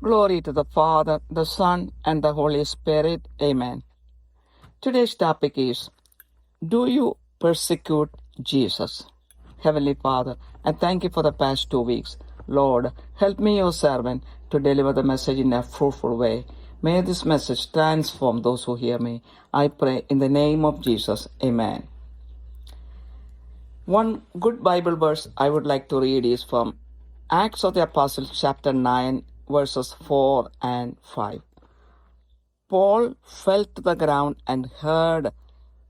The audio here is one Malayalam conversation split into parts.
Glory to the Father, the Son, and the Holy Spirit. Amen. Today's topic is, do you persecute Jesus? Heavenly Father, I thank you for the past 2 weeks. Lord, help me, your servant, to deliver the message in a fruitful way. May this message transform those who hear me. I pray in the name of Jesus. Amen. One good Bible verse I would like to read is from Acts of the Apostles, chapter 9, verses 4 and 5. Paul fell to the ground and heard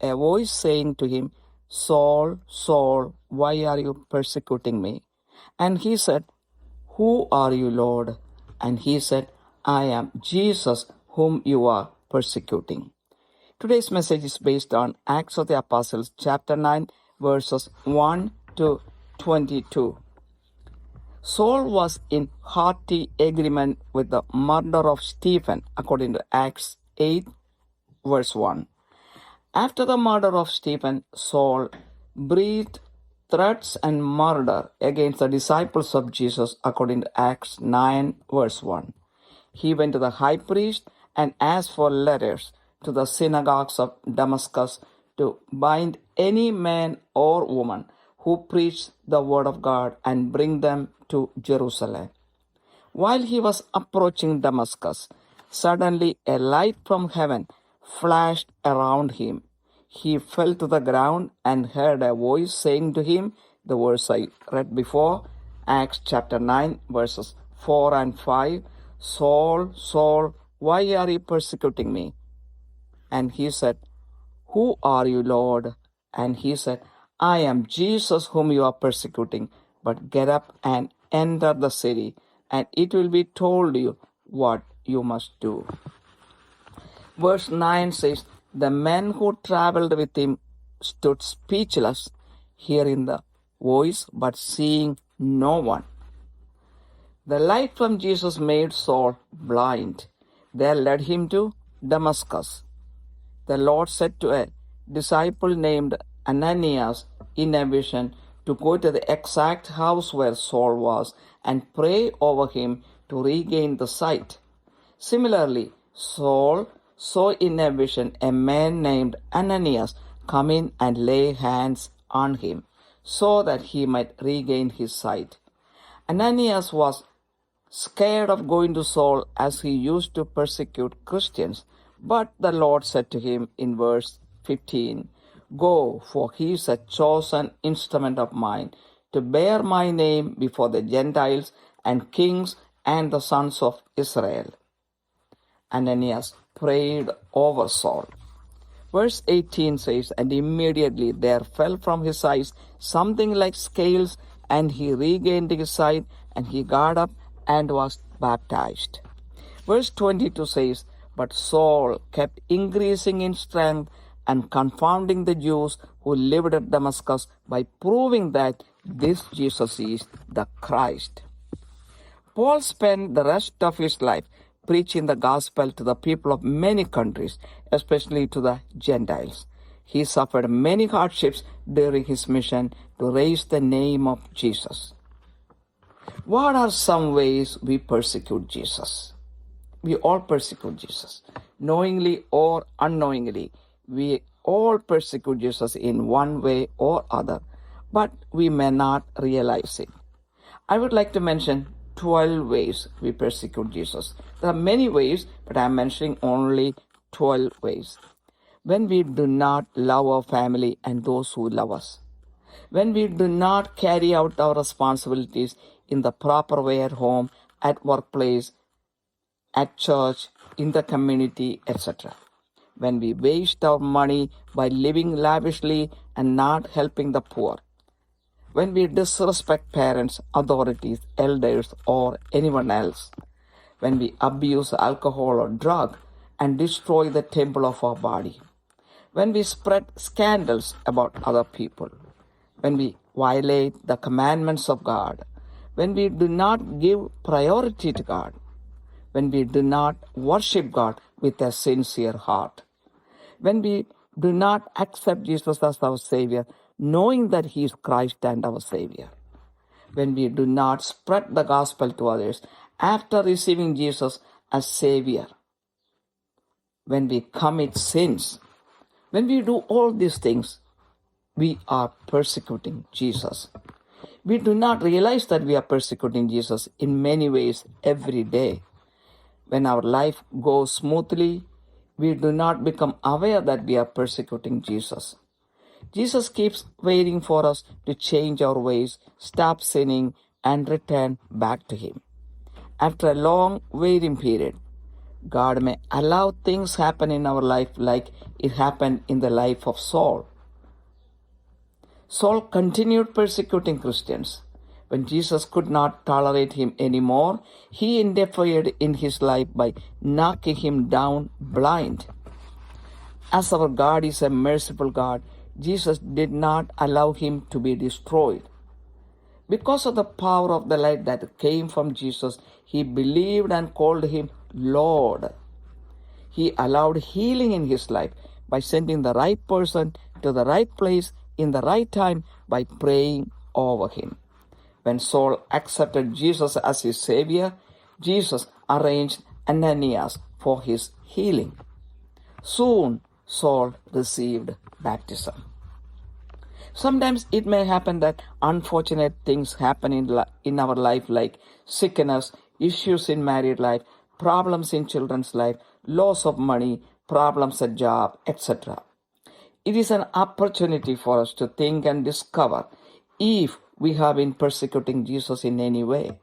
a voice saying to him, Saul, Saul, why are you persecuting me? And he said, Who are you, Lord? And he said, I am Jesus whom you are persecuting. Today's message is based on Acts of the Apostles, chapter 9, verses 1 to 22. Saul was in hearty agreement with the murder of Stephen, according to Acts 8, verse 1. After the murder of Stephen, Saul breathed threats and murder against the disciples of Jesus, according to Acts 9, verse 1. He went to the high priest and asked for letters to the synagogues of Damascus to bind any man or woman who preached the word of God and bring them to Jerusalem. While he was approaching Damascus, suddenly a light from heaven flashed around him. He fell to the ground and heard a voice saying to him, the verse I read before, Acts chapter 9, verses 4 and 5, Saul, Saul, why are you persecuting me? And he said, Who are you, Lord? And he said, I am Jesus whom you are persecuting, but get up and enter the city, and it will be told you what you must do. Verse 9 says, The men who traveled with him stood speechless, hearing the voice, but seeing no one. The light from Jesus made Saul blind. They led him to Damascus. The Lord said to a disciple named Ananias in a vision to go to the exact house where Saul was and pray over him to regain the sight. Similarly, Saul saw in a vision a man named Ananias come in and lay hands on him so that he might regain his sight. Ananias was scared of going to Saul as he used to persecute Christians, but the Lord said to him in verse 15, Go, for he is a chosen instrument of mine to bear my name before the Gentiles and kings and the sons of Israel. Ananias prayed over Saul. Verse 18 says, And immediately there fell from his eyes something like scales, and he regained his sight, and he got up and was baptized. Verse 22 says, But Saul kept increasing in strength and confounding the Jews who lived at Damascus by proving that this Jesus is the Christ. Paul spent the rest of his life preaching the gospel to the people of many countries, especially to the Gentiles. He suffered many hardships during his mission to raise the name of Jesus. What are some ways we persecute Jesus? We all persecute Jesus. Knowingly or unknowingly, we all persecute Jesus in one way or other, but we may not realize it. I would like to mention 12 ways we persecute Jesus. There are many ways, but I am mentioning only 12 ways. When we do not love our family and those who love us. When we do not carry out our responsibilities in the proper way at home, at workplace, at church, in the community, etc. When we waste our money by living lavishly and not helping the poor. When we disrespect parents, authorities, elders, or anyone else. When we abuse alcohol or drug and destroy the temple of our body. When we spread scandals about other people. When we violate the commandments of God. When we do not give priority to God. When we do not worship God with a sincere heart. When we do not accept Jesus as our Savior, knowing that He is Christ and our Savior. When we do not spread the gospel to others after receiving Jesus as Savior. When we commit sins, when we do all these things, we are persecuting Jesus. We do not realize that we are persecuting Jesus in many ways every day. When our life goes smoothly, we do not become aware that we are persecuting Jesus. Jesus keeps waiting for us to change our ways, stop sinning, and return back to Him. After a long waiting period, God may allow things happen in our life like it happened in the life of Saul. Saul continued persecuting Christians. When Jesus could not tolerate him anymore, he interfered in his life by knocking him down blind. As our God is a merciful God, Jesus did not allow him to be destroyed. Because of the power of the light that came from Jesus, he believed and called him Lord. He allowed healing in his life by sending the right person to the right place in the right time by praying over him. When Saul accepted Jesus as his Savior, Jesus arranged Ananias for his healing. Soon, Saul received baptism. Sometimes it may happen that unfortunate things happen in our life, like sickness, issues in married life, problems in children's life, loss of money, problems at job, etc. It is an opportunity for us to think and discover if we have been persecuting Jesus in any way.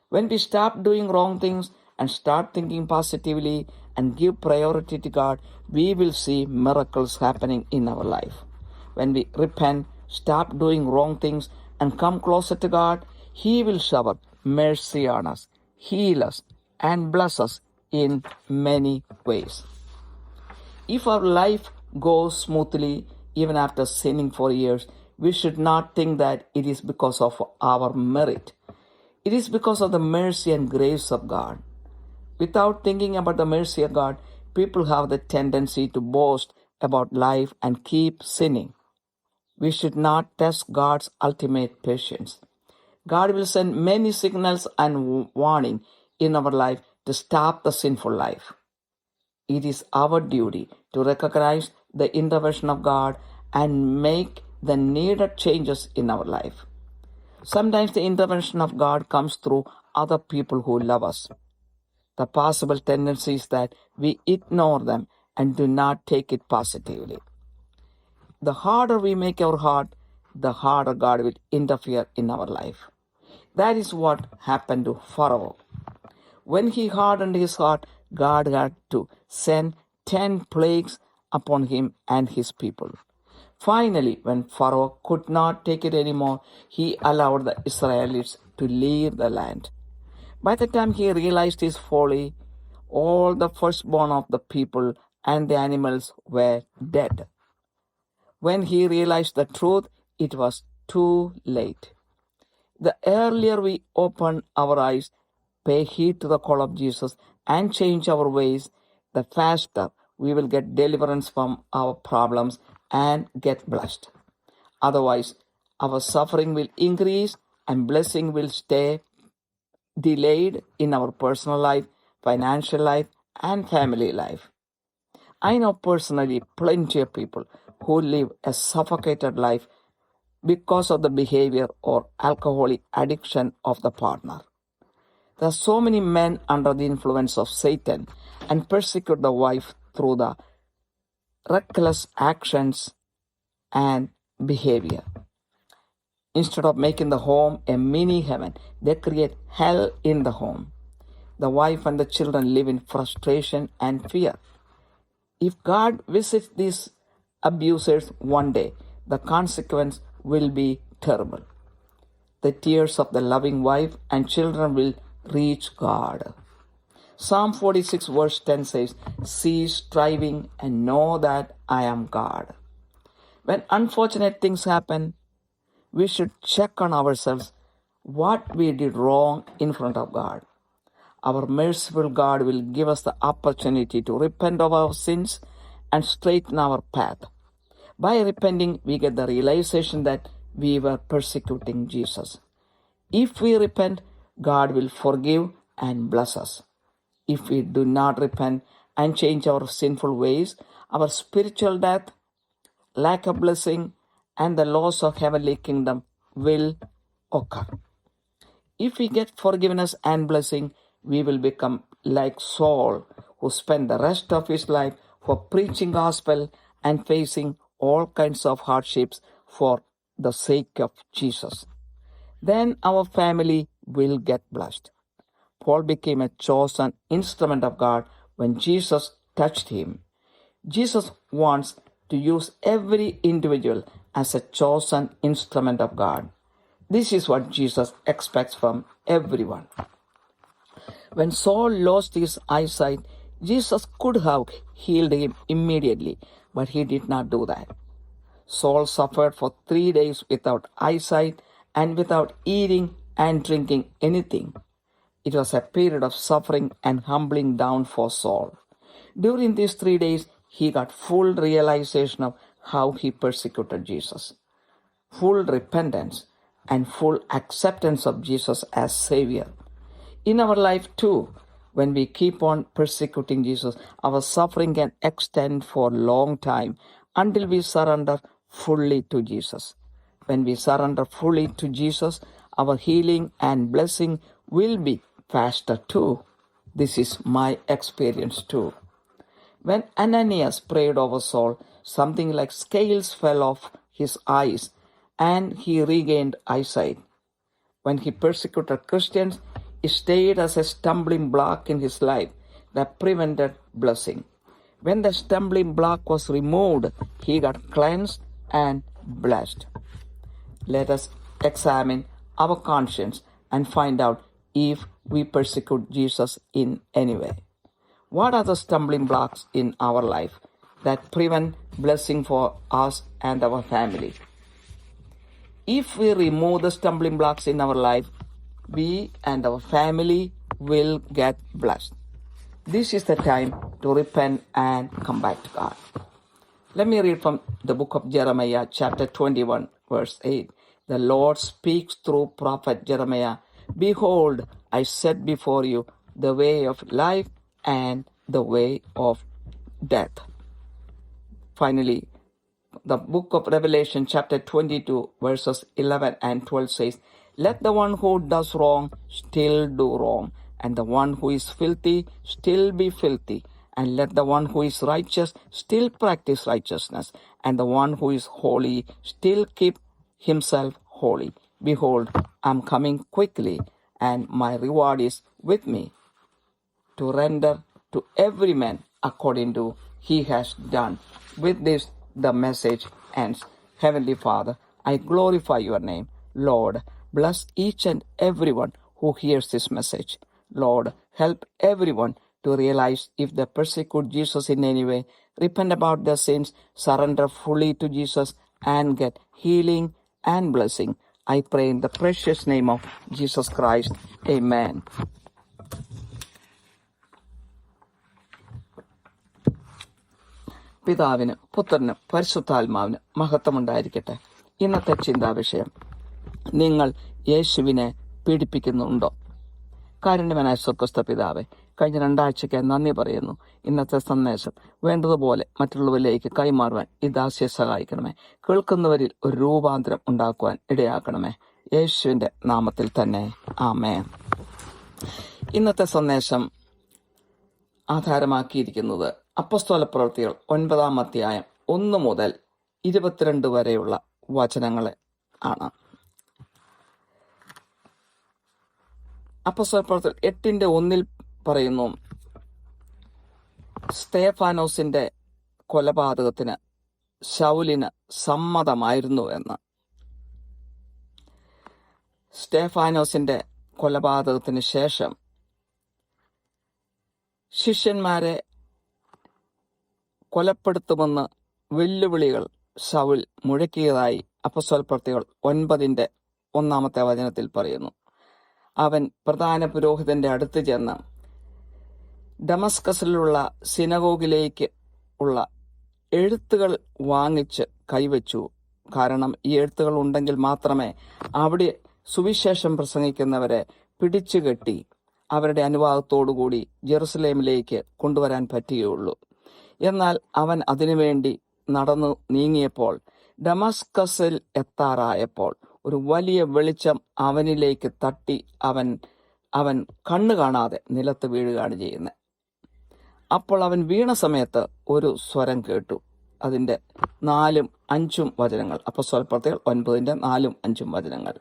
When we stop doing wrong things and start thinking positively and give priority to God, we will see miracles happening in our life. When we repent, stop doing wrong things, and come closer to God, He will shower mercy on us, heal us, and bless us in many ways. If our life goes smoothly, even after sinning for years, we should not think that it is because of our merit. It is because of the mercy and grace of God. Without thinking about the mercy of God, people have the tendency to boast about life and keep sinning. We should not test God's ultimate patience. God will send many signals and warning in our life to stop the sinful life. It is our duty to recognize the intervention of God and make the needed changes in our life. Sometimes the intervention of God comes through other people who love us. The possible tendency is that we ignore them and do not take it positively. The harder we make our heart, the harder God will interfere in our life. That is what happened to Pharaoh. When he hardened his heart, God had to send 10 plagues upon him and his people. Finally, when Pharaoh could not take it anymore, he allowed the Israelites to leave the land. By the time he realized his folly, all the firstborn of the people and the animals were dead. When he realized the truth, it was too late. The earlier we open our eyes, pay heed to the call of Jesus, and change our ways, the faster we will get deliverance from our problems and get blessed. Otherwise, our suffering will increase and blessing will stay delayed in our personal life, financial life, and family life. I know personally plenty of people who live a suffocated life because of the behavior or alcoholic addiction of the partner. There are so many men under the influence of Satan and persecute the wife through the reckless actions and behavior. Instead of making the home a mini heaven, they create hell in the home. The wife and the children live in frustration and fear. If God visits these abusers one day, the consequence will be terrible. The tears of the loving wife and children will reach God. Psalm 46 verse 10 says, "Cease striving and know that I am God." When unfortunate things happen, we should check on ourselves what we did wrong in front of God. Our merciful God will give us the opportunity to repent of our sins and straighten our path. By repenting, we get the realization that we were persecuting Jesus. If we repent, God will forgive and bless us. If we do not repent and change our sinful ways, our spiritual death, lack of blessing, and the loss of heavenly kingdom will occur. If we get forgiveness and blessing, we will become like Saul, who spent the rest of his life for preaching gospel and facing all kinds of hardships for the sake of Jesus. Then our family will get blessed. Paul became a chosen instrument of God when Jesus touched him. Jesus wants to use every individual as a chosen instrument of God. This is what Jesus expects from everyone. When Saul lost his eyesight, Jesus could have healed him immediately, but he did not do that. Saul suffered for 3 days without eyesight and without eating and drinking anything. It was a period of suffering and humbling down for Saul. During these 3 days, he got full realization of how he persecuted Jesus, full repentance, and full acceptance of Jesus as Savior. In our life too, when we keep on persecuting Jesus, our suffering can extend for a long time until we surrender fully to Jesus. When we surrender fully to Jesus, our healing and blessing will be faster too. This is my experience too. When Ananias prayed over Saul, something like scales fell off his eyes and he regained eyesight. When he persecuted Christians, it stayed as a stumbling block in his life that prevented blessing. When the stumbling block was removed, he got cleansed and blessed. Let us examine our conscience and find out if we persecute Jesus in any way. What are the stumbling blocks in our life that prevent blessing for us and our family? If we remove the stumbling blocks in our life, we and our family will get blessed. This is the time to repent and come back to God. Let me read from the book of Jeremiah, chapter 21, verse 8. The Lord speaks through prophet Jeremiah. Behold, I set before you the way of life and the way of death. Finally, the book of Revelation, chapter 22, verses 11 and 12 says, Let the one who does wrong still do wrong, and the one who is filthy still be filthy, and let the one who is righteous still practice righteousness, and the one who is holy still keep himself holy. Behold, I am coming quickly, and my reward is with me, to render to every man according to he has done. With this, the message ends. Heavenly Father, I glorify your name. Lord, bless each and everyone who hears this message. Lord, help everyone to realize if they persecute Jesus in any way, repent about their sins, surrender fully to Jesus, and get healing and blessing. I pray in the precious name of Jesus Christ. Amen. പിതാവിന് പുത്രനും പരിശുദ്ധാത്മാവിന് മഹത്വമുണ്ടായിരിക്കട്ടെ. ഇന്നത്തെ ചിന്താവിഷയം, നിങ്ങൾ യേശുവിനെ പീഡിപ്പിക്കുന്നുണ്ടോ? കാരുണ്യവാനായ സ്വർഗ്ഗസ്ഥ പിതാവേ, കഴിഞ്ഞ 2 ആഴ്ചയ്ക്ക് നന്ദി പറയുന്നു. ഇന്നത്തെ സന്ദേശം വേണ്ടതുപോലെ മറ്റുള്ളവരിലേക്ക് കൈമാറുവാൻ ഈ ദാസിയെ സഹായിക്കണമേ. കേൾക്കുന്നവരിൽ ഒരു രൂപാന്തരം ഉണ്ടാക്കുവാൻ ഇടയാക്കണമേ. യേശുവിന്റെ നാമത്തിൽ തന്നെ ആമേൻ. ഇന്നത്തെ സന്ദേശം ആധാരമാക്കിയിരിക്കുന്നത് അപ്പോസ്തല പ്രവൃത്തികൾ 9 അധ്യായം 1 മുതൽ 22 വരെയുള്ള വചനങ്ങളെ ആണ്. അപ്പോസ്തല പ്രവൃത്തികൾ 8:1 പറയുന്നു, സ്തേഫാനോസിന്റെ കൊലപാതകത്തിന് ശൗലിന് സമ്മതമായിരുന്നു എന്ന്. സ്തേഫാനോസിന്റെ കൊലപാതകത്തിന് ശേഷം ശിഷ്യന്മാരെ കൊലപ്പെടുത്തുമെന്ന് വെല്ലുവിളികൾ ശൗൽ മുഴക്കിയതായി അപ്പോസ്തല പ്രവൃത്തികൾ 9:1 വചനത്തിൽ പറയുന്നു. അവൻ പ്രധാന പുരോഹിതന്റെ അടുത്ത് ചെന്ന് ഡമസ്കസിലുള്ള സിനഗോഗിലേക്ക് ഉള്ള എഴുത്തുകൾ വാങ്ങിച്ച് കൈവച്ചു. കാരണം ഈ എഴുത്തുകൾ ഉണ്ടെങ്കിൽ മാത്രമേ അവിടെ സുവിശേഷം പ്രസംഗിക്കുന്നവരെ പിടിച്ചുകെട്ടി അവരുടെ അനുവാദത്തോടുകൂടി ജെറുസലേമിലേക്ക് കൊണ്ടുവരാൻ പറ്റുകയുള്ളൂ. എന്നാൽ അവൻ അതിനുവേണ്ടി നടന്നു നീങ്ങിയപ്പോൾ ഡമസ്കസിൽ എത്താറായപ്പോൾ ഒരു വലിയ വെളിച്ചം അവനിലേക്ക് തട്ടി അവൻ കണ്ണു കാണാതെ നിലത്ത് വീഴുകയാണ് ചെയ്യുന്നത്. അപ്പോൾ അവൻ വീണ സമയത്ത് ഒരു സ്വരം കേട്ടു. അതിൻ്റെ 4ഉം 5ഉം വചനങ്ങൾ, അപ്പോസ്തലപ്രവൃത്തികൾ 9:4-5 വചനങ്ങൾ.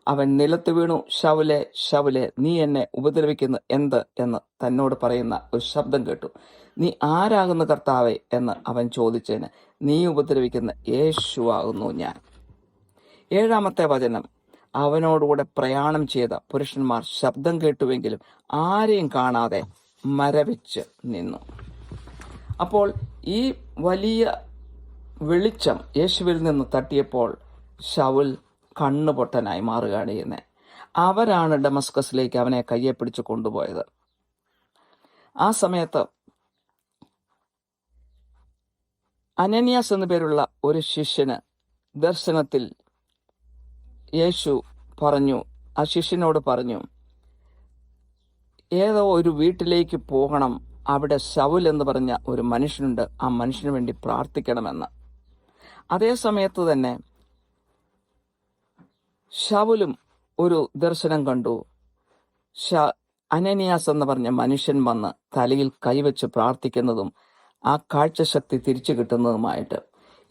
അവൻ നിലത്ത് വീണു, ശൗലേ ശൗലേ, നീ എന്നെ ഉപദ്രവിക്കുന്നു എന്ത് എന്ന് തന്നോട് പറയുന്ന ഒരു ശബ്ദം കേട്ടു. നീ ആരാകുന്നു കർത്താവേ എന്ന് അവൻ ചോദിച്ചതിന്, നീ ഉപദ്രവിക്കുന്ന യേശുവാകുന്നു ഞാൻ. 7-ാമത്തെ വചനം, അവനോടുകൂടെ പ്രയാണം ചെയ്ത പുരുഷന്മാർ ശബ്ദം കേട്ടുവെങ്കിലും ആരെയും കാണാതെ മരവിച്ച് നിന്നു. അപ്പോൾ ഈ വലിയ വെളിച്ചം യേശുവിൽ നിന്ന് തട്ടിയപ്പോൾ ശൗൽ കണ്ണുപൊട്ടനായി മാറുകയാണ് ചെയ്യുന്നത്. അവരാണ് ഡമസ്കസിലേക്ക് അവനെ കയ്യെ പിടിച്ച് കൊണ്ടുപോയത്. ആ സമയത്ത് അനനിയാസ് എന്നു പേരുള്ള ഒരു ശിഷ്യന് ദർശനത്തിൽ യേശു പറഞ്ഞു, ആ ശിഷ്യനോട് പറഞ്ഞു, ഏതോ ഒരു വീട്ടിലേക്ക് പോകണം, അവിടെ ശൗൽ എന്ന് പറഞ്ഞ ഒരു മനുഷ്യനുണ്ട്, ആ മനുഷ്യന് വേണ്ടി പ്രാർത്ഥിക്കണമെന്ന്. അതേ സമയത്ത് തന്നെ ശൗലും ഒരു ദർശനം കണ്ടു. അനനിയാസ് എന്ന് പറഞ്ഞ മനുഷ്യൻ വന്ന് തലയിൽ കൈവച്ച് പ്രാർത്ഥിക്കുന്നതും ആ കാഴ്ചശക്തി തിരിച്ചു കിട്ടുന്നതുമായിട്ട്.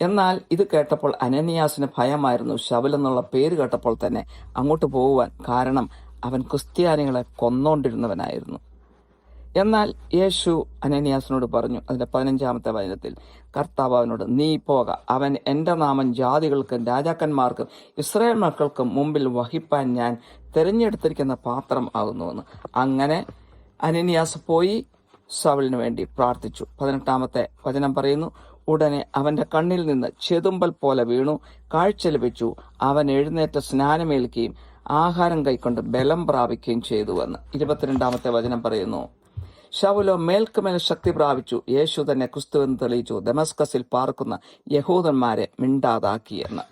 എന്നാൽ ഇത് കേട്ടപ്പോൾ അനനിയാസിന് ഭയമായിരുന്നു. ശൗൽ എന്നുള്ള പേര് കേട്ടപ്പോൾ തന്നെ അങ്ങോട്ട് പോകുവാൻ. കാരണം അവൻ ക്രിസ്ത്യാനികളെ കൊന്നോണ്ടിരുന്നവനായിരുന്നു. എന്നാൽ യേശു അനനിയാസിനോട് പറഞ്ഞു, അതിന്റെ 15-ാമത്തെ വചനത്തിൽ, കർത്താവ് അവനോട്, നീ പോക, അവൻ എൻ്റെ നാമം ജാതികൾക്കും രാജാക്കന്മാർക്കും ഇസ്രായേൽ മക്കൾക്കും മുമ്പിൽ വഹിപ്പാൻ ഞാൻ തിരഞ്ഞെടുത്തിരിക്കുന്ന പാത്രം ആകുന്നുവെന്ന്. അങ്ങനെ അനനിയാസ് പോയി ശൗലിന് വേണ്ടി പ്രാർത്ഥിച്ചു. 18-ാമത്തെ വചനം പറയുന്നു, ഉടനെ അവന്റെ കണ്ണിൽ നിന്ന് ചെതുമ്പൽ പോലെ വീണു, കാഴ്ച ലഭിച്ചു. അവൻ എഴുന്നേറ്റ് സ്നാനമേൽക്കുകയും ആഹാരം കൈക്കൊണ്ട് ബലം പ്രാപിക്കുകയും ചെയ്തുവെന്ന്. 22-ാമത്തെ വചനം പറയുന്നു, ശൗലോ മേൽക്കുമേൽ ശക്തി പ്രാപിച്ചു, യേശു തന്നെ ക്രിസ്തുവെന്ന് തെളിയിച്ചു, ദമസ്കസിൽ പാർക്കുന്ന യഹൂദന്മാരെ മിണ്ടാതാക്കിയെന്ന്.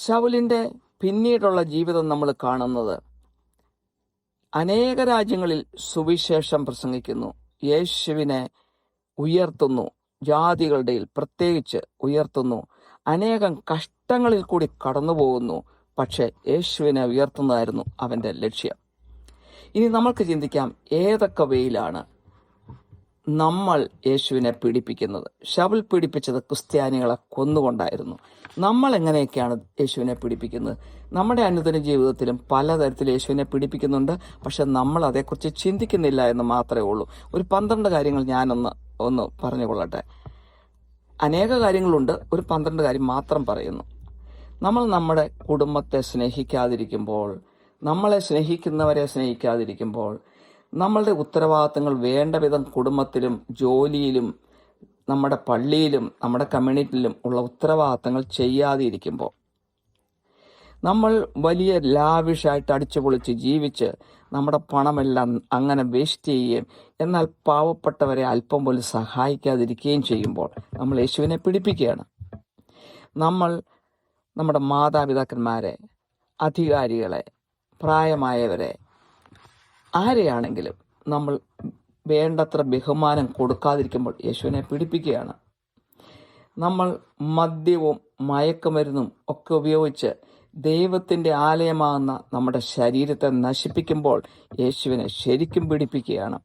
ശൗലിന്റെ പിന്നീടുള്ള ജീവിതം നമ്മൾ കാണുന്നത് അനേക രാജ്യങ്ങളിൽ സുവിശേഷം പ്രസംഗിക്കുന്നു, യേശുവിനെ ഉയർത്തുന്നു, ജാതികളുടെ പ്രത്യേകിച്ച് ഉയർത്തുന്നു, അനേകം കഷ്ടങ്ങളിൽ കൂടി കടന്നു പോകുന്നു. പക്ഷെ യേശുവിനെ ഉയർത്തുന്നതായിരുന്നു അവന്റെ ലക്ഷ്യം. ഇനി നമ്മൾക്ക് ചിന്തിക്കാം, ഏതൊക്കെ വേയിലാണ് നമ്മൾ യേശുവിനെ പീഡിപ്പിക്കുന്നത്? ശൗൽ പീഡിപ്പിച്ചത് ക്രിസ്ത്യാനികളെ കൊന്നുകൊണ്ടായിരുന്നു. നമ്മൾ എങ്ങനെയൊക്കെയാണ് യേശുവിനെ പീഡിപ്പിക്കുന്നത്? നമ്മുടെ അനുദിന ജീവിതത്തിലും പലതരത്തിൽ യേശുവിനെ പീഡിപ്പിക്കുന്നുണ്ട്. പക്ഷെ നമ്മൾ അതേക്കുറിച്ച് ചിന്തിക്കുന്നില്ല എന്ന് മാത്രമേ ഉള്ളൂ. ഒരു 12 കാര്യങ്ങൾ ഞാനൊന്ന് പറഞ്ഞുകൊള്ളട്ടെ. അനേക കാര്യങ്ങളുണ്ട്, ഒരു 12 കാര്യം മാത്രം പറയുന്നു. നമ്മൾ നമ്മുടെ കുടുംബത്തെ സ്നേഹിക്കാതിരിക്കുമ്പോൾ, നമ്മളെ സ്നേഹിക്കുന്നവരെ സ്നേഹിക്കാതിരിക്കുമ്പോൾ, നമ്മളുടെ ഉത്തരവാദിത്തങ്ങൾ വേണ്ട വിധം കുടുംബത്തിലും ജോലിയിലും നമ്മുടെ പള്ളിയിലും നമ്മുടെ കമ്മ്യൂണിറ്റിയിലും ഉള്ള ഉത്തരവാദിത്തങ്ങൾ ചെയ്യാതെ ഇരിക്കുമ്പോൾ, നമ്മൾ വലിയ ലാവിഷായിട്ട് അടിച്ചുപൊളിച്ച് ജീവിച്ച് നമ്മുടെ പണമെല്ലാം അങ്ങനെ വേസ്റ്റ് ചെയ്യുകയും എന്നാൽ പാവപ്പെട്ടവരെ അല്പം പോലും സഹായിക്കാതിരിക്കുകയും ചെയ്യുമ്പോൾ നമ്മൾ യേശുവിനെ പീഡിപ്പിക്കുകയാണ്. നമ്മൾ നമ്മുടെ മാതാപിതാക്കന്മാരെ, അധികാരികളെ, പ്രായമായവരെ, ആരെയാണെങ്കിലും നമ്മൾ വേണ്ടത്ര ബഹുമാനം കൊടുക്കാതിരിക്കുമ്പോൾ യേശുവിനെ പീഡിപ്പിക്കുകയാണ്. നമ്മൾ മദ്യവും മയക്കുമരുന്നും ഒക്കെ ഉപയോഗിച്ച് ദൈവത്തിൻ്റെ ആലയമാകുന്ന നമ്മുടെ ശരീരത്തെ നശിപ്പിക്കുമ്പോൾ യേശുവിനെ ശരിക്കും പീഡിപ്പിക്കുകയാണ്.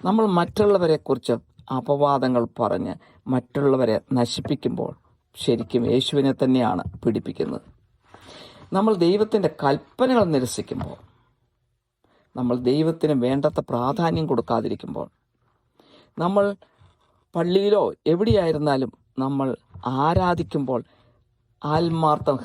നമ്മൾ മറ്റുള്ളവരെക്കുറിച്ച് അപവാദങ്ങൾ പറഞ്ഞ് മറ്റുള്ളവരെ നശിപ്പിക്കുമ്പോൾ ശരിക്കും യേശുവിനെ തന്നെയാണ് പീഡിപ്പിക്കുന്നത്. നമ്മൾ ദൈവത്തിൻ്റെ കൽപ്പനകൾ നിരസിക്കുമ്പോൾ, നമ്മൾ ദൈവത്തിന് വേണ്ടത്ര പ്രാധാന്യം കൊടുക്കാതിരിക്കുമ്പോൾ, നമ്മൾ പള്ളിയിലോ എവിടെയായിരുന്നാലും നമ്മൾ ആരാധിക്കുമ്പോൾ ആത്മാർത്ഥം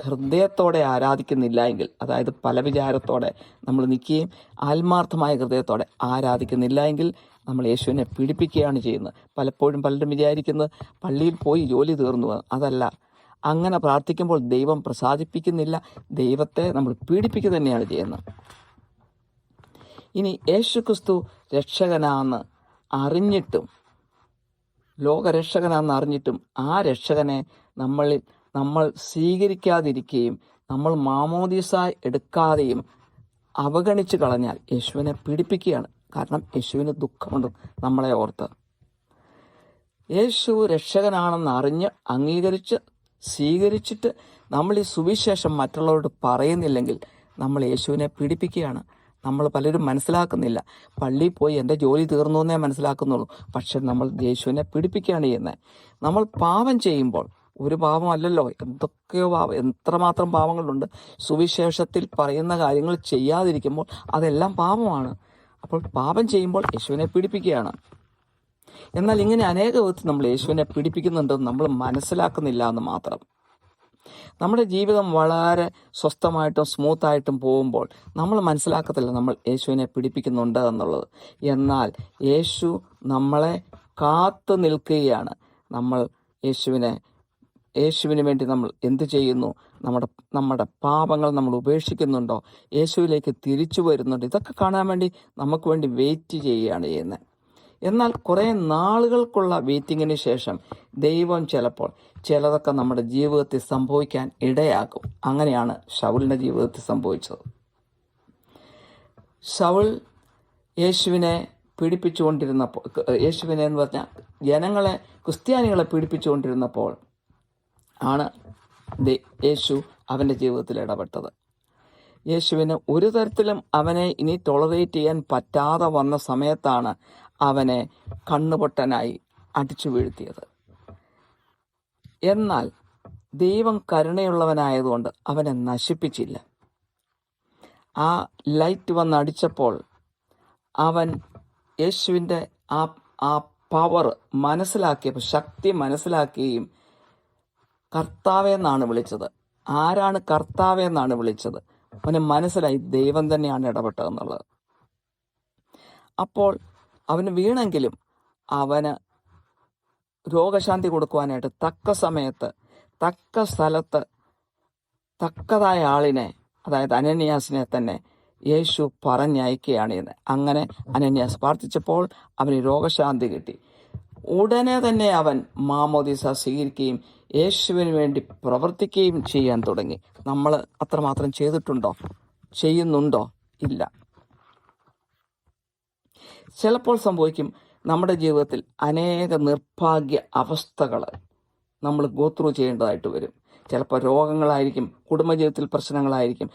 ഹൃദയത്തോടെ ആരാധിക്കുന്നില്ല എങ്കിൽ, അതായത് പല വിചാരത്തോടെ നമ്മൾ നിൽക്കുകയും ആത്മാർത്ഥമായ ഹൃദയത്തോടെ ആരാധിക്കുന്നില്ല എങ്കിൽ നമ്മൾ യേശുവിനെ പീഡിപ്പിക്കുകയാണ് ചെയ്യുന്നത്. പലപ്പോഴും പലരും വിചാരിക്കുന്നത് പള്ളിയിൽ പോയി ജോലി തീർന്നു. അതല്ല. അങ്ങനെ പ്രാർത്ഥിക്കുമ്പോൾ ദൈവം പ്രസാദിപ്പിക്കുന്നില്ല, ദൈവത്തെ നമ്മൾ പീഡിപ്പിക്കുക തന്നെയാണ് ചെയ്യുന്നത്. ഇനി യേശുക്രിസ്തു രക്ഷകനാണെന്ന് അറിഞ്ഞിട്ടും, ലോകരക്ഷകനാണെന്ന് അറിഞ്ഞിട്ടും ആ രക്ഷകനെ നമ്മൾ സ്വീകരിക്കാതിരിക്കുകയും നമ്മൾ മാമോദീസ എടുക്കാതെയും അവഗണിച്ച് കളഞ്ഞാൽ യേശുവിനെ പീഡിപ്പിക്കുകയാണ്. കാരണം യേശുവിന് ദുഃഖമുണ്ട് നമ്മളെ ഓർത്ത്. യേശു രക്ഷകനാണെന്ന് അറിഞ്ഞ് അംഗീകരിച്ച് സ്വീകരിച്ചിട്ട് നമ്മൾ ഈ സുവിശേഷം മറ്റുള്ളവരോട് പറയുന്നില്ലെങ്കിൽ നമ്മൾ യേശുവിനെ പീഡിപ്പിക്കുകയാണ്. നമ്മൾ പലരും മനസ്സിലാക്കുന്നില്ല. പള്ളിയിൽ പോയി എൻ്റെ ജോലി തീർന്നു എന്നേ മനസ്സിലാക്കുന്നുള്ളൂ. പക്ഷെ നമ്മൾ യേശുവിനെ പീഡിപ്പിക്കുകയാണ് ചെയ്യുന്നത്. നമ്മൾ പാപം ചെയ്യുമ്പോൾ, ഒരു പാപമല്ലല്ലോ, എന്തൊക്കെയോ എത്രമാത്രം പാപങ്ങളുണ്ട്. സുവിശേഷത്തിൽ പറയുന്ന കാര്യങ്ങൾ ചെയ്യാതിരിക്കുമ്പോൾ അതെല്ലാം പാപമാണ്. അപ്പോൾ പാപം ചെയ്യുമ്പോൾ യേശുവിനെ പീഡിപ്പിക്കുകയാണ്. എന്നാൽ ഇങ്ങനെ അനേക വിധത്തിൽ നമ്മൾ യേശുവിനെ പീഡിപ്പിക്കുന്നുണ്ടെന്ന് നമ്മൾ മനസ്സിലാക്കുന്നില്ല എന്ന് മാത്രം. നമ്മുടെ ജീവിതം വളരെ സ്വസ്ഥമായിട്ടും സ്മൂത്തായിട്ടും പോകുമ്പോൾ നമ്മൾ മനസ്സിലാക്കത്തില്ല നമ്മൾ യേശുവിനെ പീഡിപ്പിക്കുന്നുണ്ട് എന്നുള്ളത്. എന്നാൽ യേശു നമ്മളെ കാത്തു നിൽക്കുകയാണ്. നമ്മൾ യേശുവിന് വേണ്ടി നമ്മൾ എന്ത് ചെയ്യുന്നു? നമ്മുടെ പാപങ്ങൾ നമ്മൾ ഉപേക്ഷിക്കുന്നുണ്ടോ? യേശുവിലേക്ക് തിരിച്ചു വരുന്നുണ്ടോ? ഇതൊക്കെ കാണാൻ വേണ്ടി നമുക്ക് വേണ്ടി വെയിറ്റ് ചെയ്യുകയാണ് ചെയ്യുന്നത്. എന്നാൽ കുറേ നാളുകൾക്കുള്ള വെയിറ്റിങ്ങിന് ശേഷം ദൈവം ചിലപ്പോൾ ചിലതൊക്കെ നമ്മുടെ ജീവിതത്തിൽ സംഭവിക്കാൻ ഇടയാക്കും. അങ്ങനെയാണ് ശൗലിൻ്റെ ജീവിതത്തിൽ സംഭവിച്ചത്. ശൗൽ യേശുവിനെ പീഡിപ്പിച്ചുകൊണ്ടിരുന്നപ്പോൾ, യേശുവിനെ എന്ന് പറഞ്ഞാൽ ക്രിസ്ത്യാനികളെ പീഡിപ്പിച്ചുകൊണ്ടിരുന്നപ്പോൾ ആണ് യേശു അവൻ്റെ ജീവിതത്തിൽ ഇടപെട്ടത്. യേശുവിന് ഒരു തരത്തിലും അവനെ ഇനി ടോളറേറ്റ് ചെയ്യാൻ പറ്റാതെ വന്ന സമയത്താണ് അവനെ കണ്ണുപൊട്ടനായി അടിച്ചു വീഴ്ത്തിയത്. എന്നാൽ ദൈവം കരുണയുള്ളവനായതുകൊണ്ട് അവനെ നശിപ്പിച്ചില്ല. ആ ലൈറ്റ് വന്നടിച്ചപ്പോൾ അവൻ യേശുവിൻ്റെ ആ പവർ മനസ്സിലാക്കിയപ്പോൾ, ശക്തി മനസ്സിലാക്കുകയും കർത്താവെന്നാണ് വിളിച്ചത്. ആരാണ് കർത്താവെന്നാണ് വിളിച്ചത്? അവന് മനസ്സിലായി ദൈവം തന്നെയാണ് ഇടപെട്ടതെന്നുള്ളത്. അപ്പോൾ അവന് വീണെങ്കിലും അവന് രോഗശാന്തി കൊടുക്കുവാനായിട്ട് തക്ക സമയത്ത്, തക്ക സ്ഥലത്ത്, തക്കതായ ആളിനെ, അതായത് അനന്യാസിനെ തന്നെ യേശു പറഞ്ഞയക്കുകയാണ് ചെയ്യുന്നത്. അങ്ങനെ അനന്യാസ് പ്രാർത്ഥിച്ചപ്പോൾ അവന് രോഗശാന്തി കിട്ടി. ഉടനെ തന്നെ അവൻ മാമോദീസ സ്വീകരിക്കുകയും യേശുവിന് വേണ്ടി പ്രവർത്തിക്കുകയും ചെയ്യാൻ തുടങ്ങി. നമ്മൾ അത്രമാത്രം ചെയ്തിട്ടുണ്ടോ? ചെയ്യുന്നുണ്ടോ? ഇല്ല. ചിലപ്പോൾ സംഭവിക്കും, നമ്മുടെ ജീവിതത്തിൽ അനേക നിർഭാഗ്യ അവസ്ഥകൾ നമ്മൾ ഗോത്രൂ ചെയ്യേണ്ടതായിട്ട് വരും. ചിലപ്പോൾ രോഗങ്ങളായിരിക്കും, കുടുംബജീവിതത്തിൽ പ്രശ്നങ്ങളായിരിക്കും,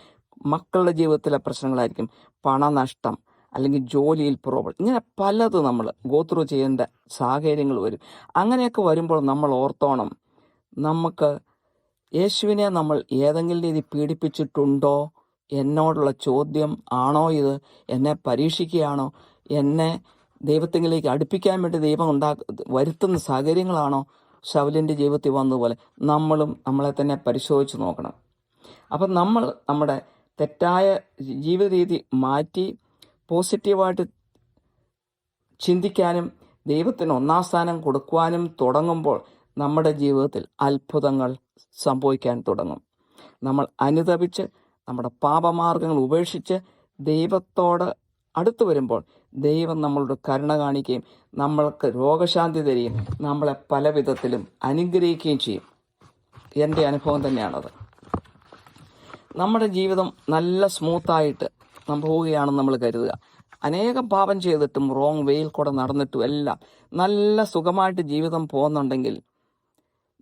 മക്കളുടെ ജീവിതത്തിലെ പ്രശ്നങ്ങളായിരിക്കും, പണനഷ്ടം, അല്ലെങ്കിൽ ജോലിയിൽ പ്രോബ്ലം, ഇങ്ങനെ പലതും നമ്മൾ ഗോത്രൂ ചെയ്യേണ്ട സാഹചര്യങ്ങൾ വരും. അങ്ങനെയൊക്കെ വരുമ്പോൾ നമ്മൾ ഓർത്തോണം, നമുക്ക് യേശുവിനെ നമ്മൾ ഏതെങ്കിലും രീതി പീഡിപ്പിച്ചിട്ടുണ്ടോ എന്നോടുള്ള ചോദ്യം ആണോ ഇത്? എന്നെ പരീക്ഷിക്കുകയാണോ? എന്നെ ദൈവത്തിലേക്ക് അടുപ്പിക്കാൻ വേണ്ടി ദൈവം വരുത്തുന്ന സാഹചര്യങ്ങളാണോ ശൗലിൻ്റെ ജീവിതത്തിൽ വന്നതുപോലെ? നമ്മളും നമ്മളെ തന്നെ പരിശോധിച്ച് നോക്കണം. അപ്പം നമ്മൾ നമ്മുടെ തെറ്റായ ജീവിത രീതി മാറ്റി പോസിറ്റീവായിട്ട് ചിന്തിക്കാനും ദൈവത്തിന് ഒന്നാം സ്ഥാനം കൊടുക്കുവാനും തുടങ്ങുമ്പോൾ നമ്മുടെ ജീവിതത്തിൽ അത്ഭുതങ്ങൾ സംഭവിക്കാൻ തുടങ്ങും. നമ്മൾ അനുതപിച്ച് നമ്മുടെ പാപമാർഗങ്ങൾ ഉപേക്ഷിച്ച് ദൈവത്തോട് അടുത്തു വരുമ്പോൾ ദൈവം നമ്മളോട് കരുണ കാണിക്കുകയും നമ്മൾക്ക് രോഗശാന്തി തരികയും നമ്മളെ പല വിധത്തിലും അനുഗ്രഹിക്കുകയും ചെയ്യും. എൻ്റെ അനുഭവം തന്നെയാണത്. നമ്മുടെ ജീവിതം നല്ല സ്മൂത്തായിട്ട് പോവുകയാണെന്ന് നമ്മൾ കരുതുക. അനേകം പാപം ചെയ്തിട്ടും റോങ് വേയിൽ കൂടെ നടന്നിട്ടും എല്ലാം നല്ല സുഖമായിട്ട് ജീവിതം പോകുന്നുണ്ടെങ്കിൽ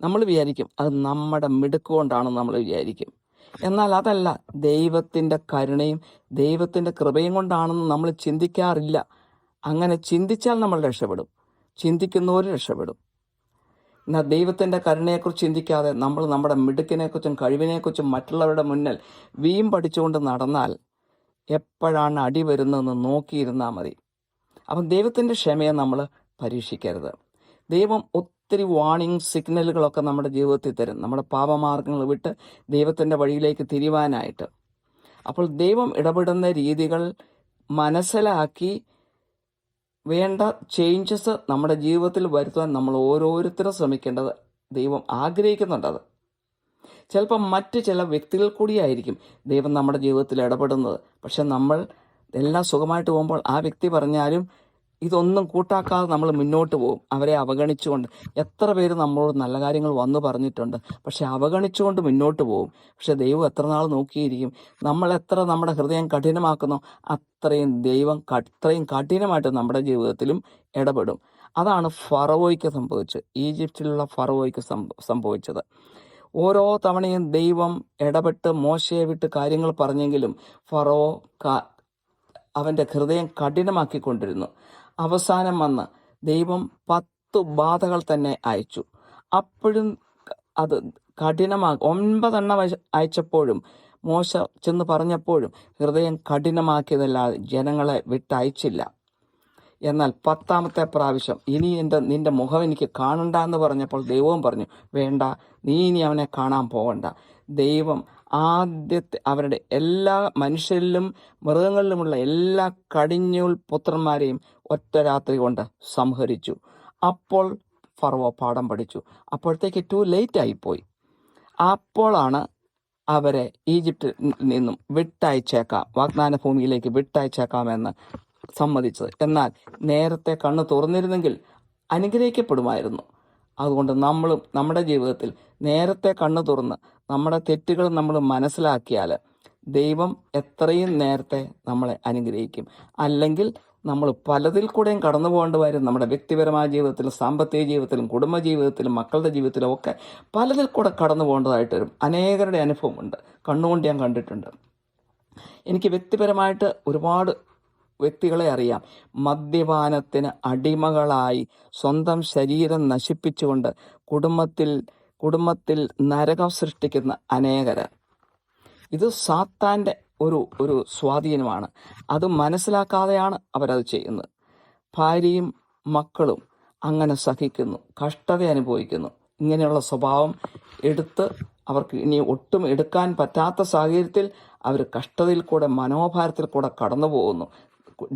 നമ്മൾ വിചാരിക്കും അത് നമ്മുടെ മിടുക്കുകൊണ്ടാണെന്ന് നമ്മൾ വിചാരിക്കും. എന്നാൽ അതല്ല, ദൈവത്തിൻ്റെ കരുണയും ദൈവത്തിൻ്റെ കൃപയും കൊണ്ടാണെന്ന് നമ്മൾ ചിന്തിക്കാറില്ല. അങ്ങനെ ചിന്തിച്ചാൽ നമ്മൾ രക്ഷപ്പെടും, ചിന്തിക്കുന്നവർ രക്ഷപ്പെടും. എന്നാൽ ദൈവത്തിൻ്റെ കരുണയെക്കുറിച്ച് ചിന്തിക്കാതെ നമ്മൾ നമ്മുടെ മിടുക്കിനെക്കുറിച്ചും കഴിവിനെക്കുറിച്ചും മറ്റുള്ളവരുടെ മുന്നിൽ പഠിച്ചുകൊണ്ട് നടന്നാൽ എപ്പോഴാണ് അടി വരുന്നതെന്ന് നോക്കിയിരുന്നാൽ മതി. അപ്പം ദൈവത്തിൻ്റെ ക്ഷമയെ നമ്മൾ പരീക്ഷിക്കരുത്. ദൈവം ഒത്തിരി വാർണിംഗ് സിഗ്നലുകളൊക്കെ നമ്മുടെ ജീവിതത്തിൽ തരും, നമ്മുടെ പാപമാർഗങ്ങൾ വിട്ട് ദൈവത്തിൻ്റെ വഴിയിലേക്ക് തിരിവാനായിട്ട്. അപ്പോൾ ദൈവം ഇടപെടുന്ന രീതികൾ മനസ്സിലാക്കി വേണ്ട ചേഞ്ചസ് നമ്മുടെ ജീവിതത്തിൽ വരുത്താൻ നമ്മൾ ഓരോരുത്തരും ശ്രമിക്കേണ്ടത് ദൈവം ആഗ്രഹിക്കുന്നുണ്ടത്. ചിലപ്പോൾ മറ്റ് ചില വ്യക്തികൾ കൂടിയായിരിക്കും ദൈവം നമ്മുടെ ജീവിതത്തിൽ ഇടപെടുന്നത്. പക്ഷെ നമ്മൾ എല്ലാം സുഖമായിട്ട് പോകുമ്പോൾ ആ വ്യക്തി പറഞ്ഞാലും ഇതൊന്നും കൂട്ടാക്കാതെ നമ്മൾ മുന്നോട്ട് പോകും, അവരെ അവഗണിച്ചുകൊണ്ട്. എത്ര പേര് നമ്മളോട് നല്ല കാര്യങ്ങൾ വന്നു പറഞ്ഞിട്ടുണ്ട്, പക്ഷെ അവഗണിച്ചുകൊണ്ട് മുന്നോട്ട് പോകും. പക്ഷെ ദൈവം എത്ര നാൾ നോക്കിയിരിക്കും? നമ്മൾ എത്ര നമ്മുടെ ഹൃദയം കഠിനമാക്കുന്നോ അത്രയും ദൈവം അത്രയും കഠിനമായിട്ട് നമ്മുടെ ജീവിതത്തിലും ഇടപെടും. അതാണ് ഫറവോയ്ക്ക് സംഭവിച്ചത്, ഈജിപ്തിലുള്ള ഫറവോയ്ക്ക് സംഭവിച്ചത്. ഓരോ തവണയും ദൈവം ഇടപെട്ട് മോശയെ വിട്ട് കാര്യങ്ങൾ പറഞ്ഞെങ്കിലും ഫറവോ അവൻ്റെ ഹൃദയം കഠിനമാക്കിക്കൊണ്ടിരുന്നു. അവസാനം വന്ന് ദൈവം 10 ബാധകൾ തന്നെ അയച്ചു. അപ്പോഴും അത് 9 അയച്ചപ്പോഴും മോശ ചെന്ന് പറഞ്ഞപ്പോഴും ഹൃദയം കഠിനമാക്കിയതല്ലാതെ ജനങ്ങളെ വിട്ടയച്ചില്ല. എന്നാൽ 10ാമത്തെ പ്രാവശ്യം ഇനി നിന്റെ മുഖം എനിക്ക് കാണണ്ട എന്ന് പറഞ്ഞപ്പോൾ ദൈവവും പറഞ്ഞു, വേണ്ട, നീ ഇനി അവനെ കാണാൻ പോകണ്ട. ദൈവം ആദ്യത്തെ അവരുടെ എല്ലാ മനുഷ്യരിലും മൃഗങ്ങളിലുമുള്ള എല്ലാ കടിഞ്ഞൂൽ പുത്രന്മാരെയും ഒറ്റ രാത്രി കൊണ്ട് സംഹരിച്ചു. അപ്പോൾ ഫറവോ പാഠം പഠിച്ചു. അപ്പോഴത്തേക്ക് ടു ലേറ്റ് ആയിപ്പോയി. അപ്പോഴാണ് അവരെ ഈജിപ്തിൽ നിന്നും വിട്ടയച്ചേക്കാം, വാഗ്ദാന ഭൂമിയിലേക്ക് വിട്ടയച്ചേക്കാമെന്ന് സമ്മതിച്ചത്. എന്നാൽ നേരത്തെ കണ്ണ് തുറന്നിരുന്നെങ്കിൽ അനുഗ്രഹിക്കപ്പെടുമായിരുന്നു. അതുകൊണ്ട് നമ്മളും നമ്മുടെ ജീവിതത്തിൽ നേരത്തെ കണ്ണ് തുറന്ന് നമ്മുടെ തെറ്റുകൾ നമ്മൾ മനസ്സിലാക്കിയാൽ ദൈവം എത്രയും നേരത്തെ നമ്മളെ അനുഗ്രഹിക്കും. അല്ലെങ്കിൽ നമ്മൾ പലതിൽ കൂടെയും കടന്നു പോകേണ്ടി വരും. നമ്മുടെ വ്യക്തിപരമായ ജീവിതത്തിലും സാമ്പത്തിക ജീവിതത്തിലും കുടുംബ ജീവിതത്തിലും മക്കളുടെ ജീവിതത്തിലും ഒക്കെ പലതിൽ കൂടെ കടന്നു പോകേണ്ടതായിട്ട് വരും. അനേകരുടെ അനുഭവമുണ്ട്, കണ്ണുകൊണ്ട് ഞാൻ കണ്ടിട്ടുണ്ട്. എനിക്ക് വ്യക്തിപരമായിട്ട് ഒരുപാട് വ്യക്തികളെ അറിയാം. മദ്യപാനത്തിന് അടിമകളായി സ്വന്തം ശരീരം നശിപ്പിച്ചുകൊണ്ട് കുടുംബത്തിൽ നരകം സൃഷ്ടിക്കുന്ന അനേകര്. ഇത് സാത്താൻ്റെ ഒരു സ്വാധീനമാണ്. അത് മനസ്സിലാക്കാതെയാണ് അവരത് ചെയ്യുന്നത്. ഭാര്യയും മക്കളും അങ്ങനെ സഹിക്കുന്നു, കഷ്ടത അനുഭവിക്കുന്നു. ഇങ്ങനെയുള്ള സ്വഭാവം എടുത്ത് അവർക്ക് ഇനി ഒട്ടും എടുക്കാൻ പറ്റാത്ത സാഹചര്യത്തിൽ അവർ കഷ്ടതയിൽ കൂടെ മനോഭാരത്തിൽ കൂടെ കടന്നു പോകുന്നു.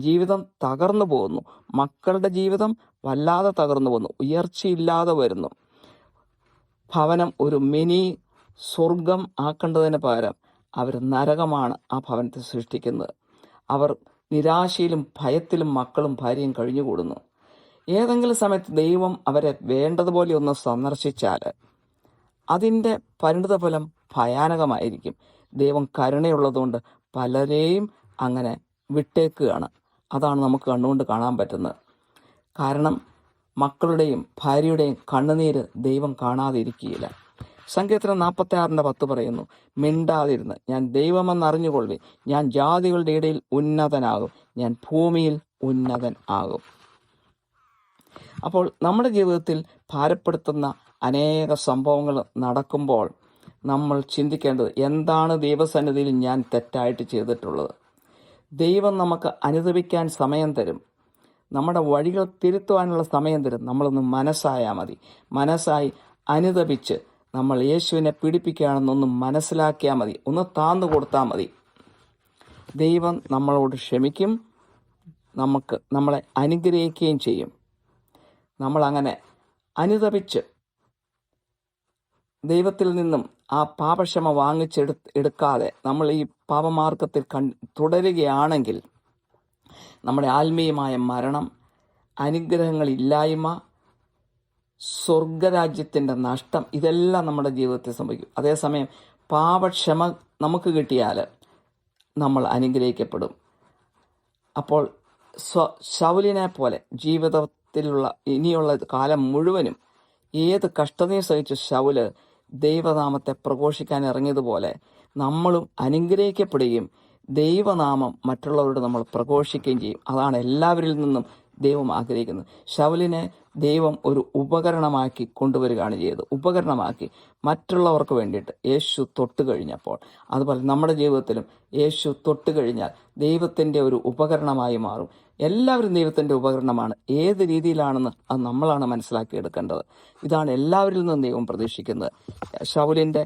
ജീവിതം തകർന്നു പോകുന്നു. മക്കളുടെ ജീവിതം വല്ലാതെ തകർന്നു പോകുന്നു. ഉയർച്ചയില്ലാതെ വരുന്നു. ഭവനം ഒരു മിനി സ്വർഗം ആക്കേണ്ടതിന് പകരം അവർ നരകമാണ് ആ ഭവനത്തെ സൃഷ്ടിക്കുന്നത്. അവർ നിരാശയിലും ഭയത്തിലും മക്കളും ഭാര്യയും കഴിഞ്ഞുകൂടുന്നു. ഏതെങ്കിലും സമയത്ത് ദൈവം അവരെ വേണ്ടതുപോലെ ഒന്ന് സന്ദർശിച്ചാൽ അതിൻ്റെ പരിണിതഫലം ഭയാനകമായിരിക്കും. ദൈവം കരുണയുള്ളതുകൊണ്ട് പലരെയും അങ്ങനെ വിട്ടേക്കുകയാണ്. അതാണ് നമുക്ക് കണ്ണുകൊണ്ട് കാണാൻ പറ്റുന്നത്. കാരണം മക്കളുടെയും ഭാര്യയുടെയും കണ്ണുനീര് ദൈവം കാണാതെ ഇരിക്കുകയില്ല. സങ്കീർത്തനം 46:10 പറയുന്നു, മിണ്ടാതിരുന്ന് ഞാൻ ദൈവമെന്നറിഞ്ഞുകൊള്ളി, ഞാൻ ജാതികളുടെ ഇടയിൽ ഉന്നതനാകും, ഞാൻ ഭൂമിയിൽ ഉന്നതൻ ആകും. അപ്പോൾ നമ്മുടെ ജീവിതത്തിൽ ഭാരപ്പെടുത്തുന്ന അനേക സംഭവങ്ങൾ നടക്കുമ്പോൾ നമ്മൾ ചിന്തിക്കേണ്ടത്, എന്താണ് ദൈവസന്നിധിയിൽ ഞാൻ തെറ്റായിട്ട് ചെയ്തിട്ടുള്ളത്? ദൈവം നമുക്ക് അനുദപിക്കാൻ സമയം തരും, നമ്മുടെ വഴികൾ തിരുത്തുവാനുള്ള സമയം തരും. നമ്മളൊന്ന് മനസ്സായാൽ മതി. മനസ്സായി അനുദപിച്ച് നമ്മൾ യേശുവിനെ പീഡിപ്പിക്കുകയാണെന്നൊന്ന് മനസ്സിലാക്കിയാൽ മതി, ഒന്ന് താന്നു കൊടുത്താൽ മതി. ദൈവം നമ്മളോട് ക്ഷമിക്കും, നമ്മളെ അനുഗ്രഹിക്കുകയും ചെയ്യും. നമ്മളങ്ങനെ അനുദപിച്ച് ദൈവത്തിൽ നിന്നും ആ പാപക്ഷമ എടുക്കാതെ നമ്മൾ ഈ പാപമാർഗത്തിൽ തുടരുകയാണെങ്കിൽ നമ്മുടെ ആത്മീയമായ മരണം, അനുഗ്രഹങ്ങളില്ലായ്മ, സ്വർഗരാജ്യത്തിൻ്റെ നഷ്ടം, ഇതെല്ലാം നമ്മുടെ ജീവിതത്തിൽ സംഭവിക്കും. അതേസമയം പാപക്ഷമ നമുക്ക് കിട്ടിയാൽ നമ്മൾ അനുഗ്രഹിക്കപ്പെടും. അപ്പോൾ ശൗലിനെ പോലെ ജീവിതത്തിലുള്ള ഇനിയുള്ള കാലം മുഴുവനും ഏത് കഷ്ടതയും സഹിച്ച് ശൗല് ദൈവനാമത്തെ പ്രഘോഷിക്കാൻ ഇറങ്ങിയതുപോലെ നമ്മളും അനുഗ്രഹിക്കപ്പെടുകയും ദൈവനാമം മറ്റുള്ളവരോട് നമ്മൾ പ്രഘോഷിക്കുകയും ചെയ്യും. അതാണ് എല്ലാവരിൽ നിന്നും ദൈവം ആഗ്രഹിക്കുന്നത്. ശൗലിനെ ദൈവം ഒരു ഉപകരണമാക്കി കൊണ്ടുവരികയാണ് ചെയ്തത്. ഉപകരണമാക്കി മറ്റുള്ളവർക്ക് വേണ്ടിയിട്ട് യേശു തൊട്ട് കഴിഞ്ഞപ്പോൾ, അതുപോലെ നമ്മുടെ ജീവിതത്തിലും യേശു തൊട്ട് കഴിഞ്ഞാൽ ദൈവത്തിൻ്റെ ഒരു ഉപകരണമായി മാറും. എല്ലാവരും ദൈവത്തിൻ്റെ ഉപകരണമാണ്. ഏത് രീതിയിലാണെന്ന് അത് നമ്മളാണ് മനസ്സിലാക്കിയെടുക്കേണ്ടത്. ഇതാണ് എല്ലാവരിൽ നിന്നും ദൈവം പ്രതീക്ഷിക്കുന്നത്. ശൗലിൻ്റെ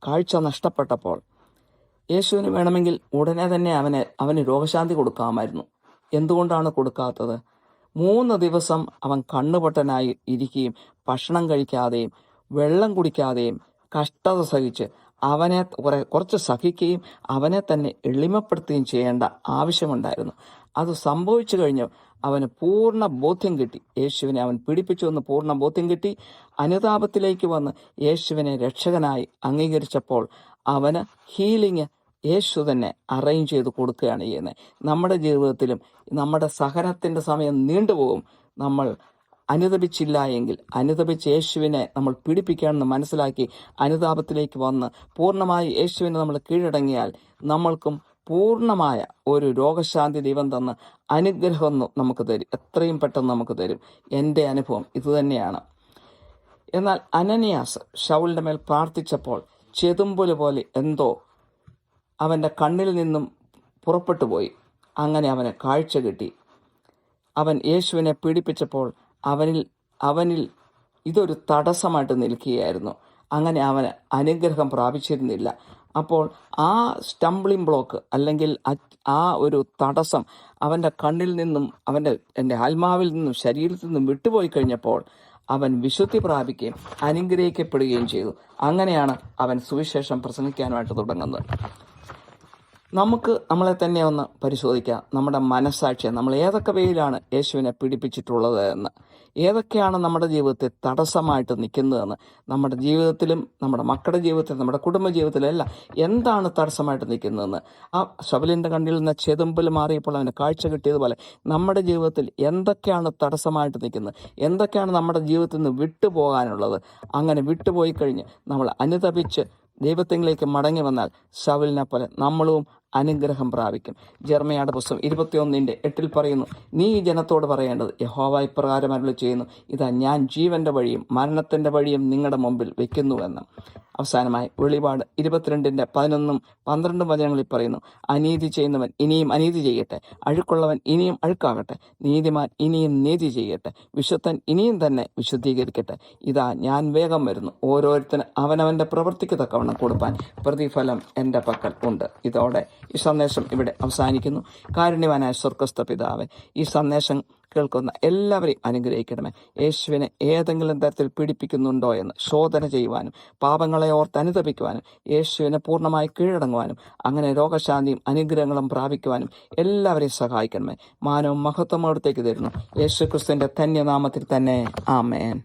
കാഴ്ച നഷ്ടപ്പെട്ടപ്പോൾ യേശുവിന് വേണമെങ്കിൽ ഉടനെ തന്നെ അവന് രോഗശാന്തി കൊടുക്കാമായിരുന്നു. എന്തുകൊണ്ടാണ് കൊടുക്കാത്തത്? 3 ദിവസം അവൻ കണ്ണുപൊട്ടനായി ഇരിക്കുകയും ഭക്ഷണം കഴിക്കാതെയും വെള്ളം കുടിക്കാതെയും കഷ്ടത സഹിച്ച് അവനെ കുറച്ച് സഹിക്കുകയും അവനെ തന്നെ എളിമപ്പെടുത്തുകയും ചെയ്യേണ്ട ആവശ്യമുണ്ടായിരുന്നു. അത് സംഭവിച്ചു കഴിഞ്ഞു അവന് പൂർണ്ണ ബോധ്യം കിട്ടി. യേശുവിനെ അവൻ പീഡിപ്പിച്ചു എന്ന് പൂർണ്ണ ബോധ്യം കിട്ടി. അനുതാപത്തിലേക്ക് വന്ന് യേശുവിനെ രക്ഷകനായി അംഗീകരിച്ചപ്പോൾ അവന് ഹീലിംഗ് യേശു തന്നെ അറേഞ്ച് ചെയ്ത് കൊടുക്കുകയാണ് ചെയ്യുന്നത്. നമ്മുടെ ജീവിതത്തിലും നമ്മുടെ സഹനത്തിൻ്റെ സമയം നീണ്ടുപോകും. നമ്മൾ അനുതപിച്ചില്ല എങ്കിൽ, അനുതപിച്ച് യേശുവിനെ നമ്മൾ പീഡിപ്പിക്കുകയാണെന്ന് മനസ്സിലാക്കി അനുതാപത്തിലേക്ക് വന്ന് പൂർണ്ണമായി യേശുവിനെ നമ്മൾ കീഴടങ്ങിയാൽ നമ്മൾക്കും പൂർണ്ണമായ ഒരു രോഗശാന്തി ദൈവം തന്ന് അനുഗ്രഹം നമുക്ക് തരും. എത്രയും പെട്ടെന്ന് നമുക്ക് തരും. എൻ്റെ അനുഭവം ഇതുതന്നെയാണ്. എന്നാൽ അനനിയാസ് ശൗലിൻ്റെ മേൽ പ്രാർത്ഥിച്ചപ്പോൾ ചെതുമ്പല് പോലെ എന്തോ അവൻ്റെ കണ്ണിൽ നിന്നും പുറപ്പെട്ടു പോയി. അങ്ങനെ അവന് കാഴ്ച കിട്ടി. അവൻ യേശുവിനെ പീഡിപ്പിച്ചപ്പോൾ അവനിൽ ഇതൊരു തടസ്സമായിട്ട് നിൽക്കുകയായിരുന്നു. അങ്ങനെ അവന് അനുഗ്രഹം പ്രാപിച്ചിരുന്നില്ല. അപ്പോൾ ആ സ്റ്റംബ്ലിംഗ് ബ്ലോക്ക് അല്ലെങ്കിൽ ആ ഒരു തടസ്സം അവൻ്റെ കണ്ണിൽ നിന്നും എൻ്റെ ആത്മാവിൽ നിന്നും ശരീരത്തിൽ നിന്നും വിട്ടുപോയി കഴിഞ്ഞപ്പോൾ അവൻ വിശുദ്ധി പ്രാപിക്കുകയും അനുഗ്രഹിക്കപ്പെടുകയും ചെയ്തു. അങ്ങനെയാണ് അവൻ സുവിശേഷം പ്രസംഗിക്കാനായിട്ട് തുടങ്ങുന്നത്. നമുക്ക് നമ്മളെ തന്നെ ഒന്ന് പരിശോധിക്കാം. നമ്മുടെ മനസ്സാക്ഷിയെ നമ്മൾ ഏതൊക്കെ വേയിലാണ് യേശുവിനെ പീഡിപ്പിച്ചിട്ടുള്ളത് എന്ന്, ഏതൊക്കെയാണ് നമ്മുടെ ജീവിതത്തിൽ തടസ്സമായിട്ട് നിൽക്കുന്നതെന്ന്, നമ്മുടെ ജീവിതത്തിലും നമ്മുടെ മക്കളുടെ ജീവിതത്തിലും നമ്മുടെ കുടുംബ ജീവിതത്തിലെല്ലാം എന്താണ് തടസ്സമായിട്ട് നിൽക്കുന്നതെന്ന്. ആ ശബലിൻ്റെ കണ്ണിൽ നിന്ന് ചെതുമ്പൽ മാറിയപ്പോൾ അവന് കാഴ്ച കിട്ടിയതുപോലെ നമ്മുടെ ജീവിതത്തിൽ എന്തൊക്കെയാണ് തടസ്സമായിട്ട് നിൽക്കുന്നത്, എന്തൊക്കെയാണ് നമ്മുടെ ജീവിതത്തിൽ നിന്ന് വിട്ടുപോകാനുള്ളത്. അങ്ങനെ വിട്ടുപോയി കഴിഞ്ഞ് നമ്മൾ അനുതപിച്ച് ദൈവത്തിലേക്ക് മടങ്ങി വന്നാൽ ശൗലിനെ പോലെ നമ്മളും അനുഗ്രഹം പ്രാപിക്കും. ജെറമ്യായുടെ പുസ്തകം 21:8 പറയുന്നു, നീ ഈ ജനത്തോട് പറയേണ്ടത്, യഹോവ ഇപ്രകാരം അരുളി ചെയ്യുന്നു, ഇതാ ഞാൻ ജീവന്റെ വഴിയും മരണത്തിന്റെ വഴിയും നിങ്ങളുടെ മുമ്പിൽ വെക്കുന്നുവെന്ന്. അവസാനമായി വെളിപാട് 22:11-12 വചനങ്ങളിൽ പറയുന്നു, അനീതി ചെയ്യുന്നവൻ ഇനിയും അനീതി ചെയ്യട്ടെ, അഴുക്കുള്ളവൻ ഇനിയും അഴുക്കാകട്ടെ, നീതിമാൻ ഇനിയും നീതി ചെയ്യട്ടെ, വിശുദ്ധൻ ഇനിയും തന്നെ വിശുദ്ധീകരിക്കട്ടെ. ഇതാ ഞാൻ വേഗം വരുന്നു, ഓരോരുത്തന് അവനവൻ്റെ പ്രവൃത്തിക്ക് തക്കവണ്ണം കൊടുപ്പാൻ പ്രതിഫലം എൻ്റെ പക്കൽ ഉണ്ട്. ഇതോടെ ഈ സന്ദേശം ഇവിടെ അവസാനിക്കുന്നു. കാരുണ്യവാനായ സ്വർഗ്ഗസ്ഥ പിതാവേ, ഈ സന്ദേശം കേൾക്കുന്ന എല്ലാവരെയും അനുഗ്രഹിക്കണമേ. യേശുവിനെ ഏതെങ്കിലും തരത്തിൽ പീഡിപ്പിക്കുന്നുണ്ടോ എന്ന് ശോധന ചെയ്യുവാനും പാപങ്ങളെ ഓർത്ത് അനുതപിക്കുവാനും യേശുവിനെ പൂർണ്ണമായി കീഴടങ്ങുവാനും അങ്ങനെ രോഗശാന്തിയും അനുഗ്രഹങ്ങളും പ്രാപിക്കുവാനും എല്ലാവരെയും സഹായിക്കണമേ. മാനവും മഹത്വം അവിടത്തേക്ക് തരുന്നു. യേശു ക്രിസ്തുവിൻ്റെ ധന്യനാമത്തിൽ തന്നെ. ആമേൻ.